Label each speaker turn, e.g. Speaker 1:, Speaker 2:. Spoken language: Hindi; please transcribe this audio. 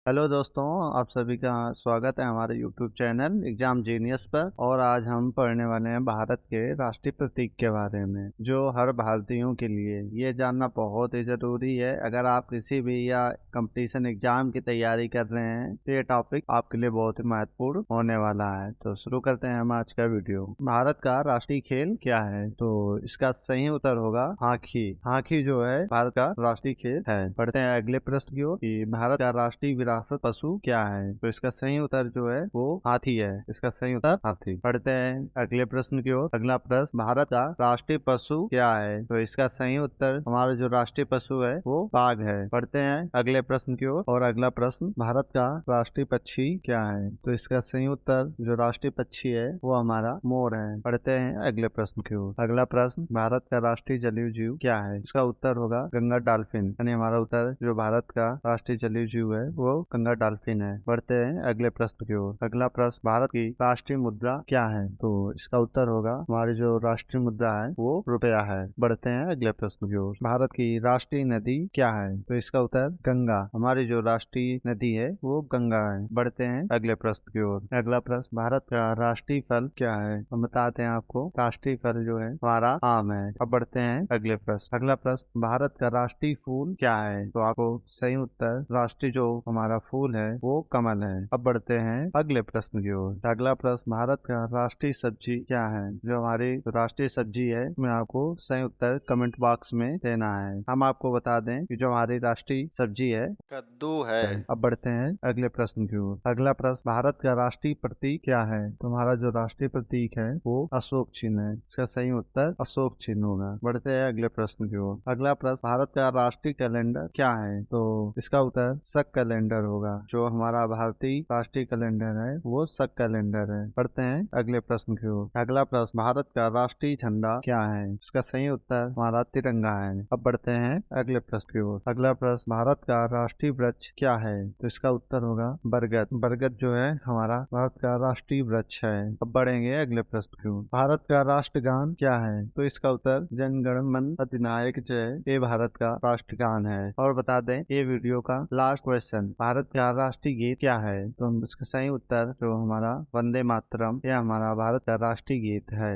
Speaker 1: हेलो दोस्तों, आप सभी का स्वागत है हमारे यूट्यूब चैनल एग्जाम जीनियस पर। और आज हम पढ़ने वाले हैं भारत के राष्ट्रीय प्रतीक के बारे में, जो हर भारतीयों के लिए ये जानना बहुत ही ज़रूरी है। अगर आप किसी भी या कंपटीशन एग्जाम की तैयारी कर रहे हैं तो ये टॉपिक आपके लिए बहुत ही महत्वपूर्ण होने वाला है। तो शुरू करते हैं हम आज का वीडियो। भारत का राष्ट्रीय खेल क्या है? तो इसका सही उत्तर होगा हॉकी। हॉकी जो है भारत का राष्ट्रीय खेल है। पढ़ते हैं अगले प्रश्न की ओर कि भारत का राष्ट्रीय विरासत पशु क्या है? तो इसका सही उत्तर जो है वो हाथी है। इसका सही उत्तर हाथी। पढ़ते हैं अगले प्रश्न की ओर। अगला प्रश्न, भारत का राष्ट्रीय पशु क्या है? तो इसका सही उत्तर, हमारा जो राष्ट्रीय पशु है वो बाघ है। पढ़ते हैं अगले प्रश्न की ओर। और अगला प्रश्न, भारत का राष्ट्रीय पक्षी क्या है? तो इसका सही उत्तर, जो राष्ट्रीय पक्षी है वो हमारा मोर है। पढ़ते हैं अगले प्रश्न की ओर। अगला प्रश्न, भारत का राष्ट्रीय जलीय जीव क्या है? इसका उत्तर होगा गंगा डॉल्फिन। यानी हमारा उत्तर, जो भारत का राष्ट्रीय जलीय जीव है वो गंगा डॉल्फिन है। बढ़ते हैं अगले प्रश्न की ओर। अगला प्रश्न, भारत की राष्ट्रीय मुद्रा क्या है? तो इसका उत्तर होगा, हमारी जो राष्ट्रीय मुद्रा है वो रुपया है। बढ़ते हैं अगले प्रश्न की ओर। भारत की राष्ट्रीय नदी क्या है? तो इसका उत्तर गंगा। हमारी जो राष्ट्रीय नदी है वो गंगा है। बढ़ते हैं अगले प्रश्न की ओर। अगला प्रश्न, भारत का राष्ट्रीय फल क्या है? हम बताते हैं आपको, राष्ट्रीय फल जो है हमारा आम है। अब बढ़ते हैं अगले प्रश्न। अगला प्रश्न, भारत का राष्ट्रीय फूल क्या है? तो आपको सही उत्तर, राष्ट्रीय जो हमारा फूल है वो कमल है। अब बढ़ते हैं अगले प्रश्न की ओर। अगला प्रश्न, भारत का राष्ट्रीय सब्जी क्या है? जो हमारी राष्ट्रीय सब्जी है मैं आपको सही उत्तर कमेंट बॉक्स में देना है। हम आपको बता दें कि जो हमारी राष्ट्रीय सब्जी है कद्दू है। अब बढ़ते हैं अगले प्रश्न की ओर। अगला प्रश्न, भारत का राष्ट्रीय प्रतीक क्या है? तो हमारा जो राष्ट्रीय प्रतीक है वो अशोक चिन्ह है। इसका सही उत्तर अशोक चिन्ह होगा। बढ़ते हैं अगले प्रश्न की ओर। अगला प्रश्न, भारत का राष्ट्रीय कैलेंडर क्या है? तो इसका उत्तर शक कैलेंडर होगा। जो हमारा भारतीय राष्ट्रीय कैलेंडर है वो शक कैलेंडर है। पढ़ते हैं अगले प्रश्न की ओर। अगला प्रश्न, भारत का राष्ट्रीय झंडा क्या है? इसका सही उत्तर हमारा तिरंगा है। अब बढ़ते हैं अगले प्रश्न की ओर। अगला प्रश्न, भारत का राष्ट्रीय वृक्ष क्या है? तो इसका उत्तर होगा बरगद। बरगद जो है हमारा भारत का राष्ट्रीय वृक्ष है। अब बढ़ेंगे अगले प्रश्न की ओर। भारत का राष्ट्रगान क्या है? तो इसका उत्तर जन गण मन अधिनायक जय, ये भारत का राष्ट्रगान है। और बता दें, ये वीडियो का लास्ट क्वेश्चन, भारत का राष्ट्रीय गीत क्या है? तो इसका सही उत्तर जो हमारा वंदे मातरम, यह हमारा भारत का राष्ट्रीय गीत है।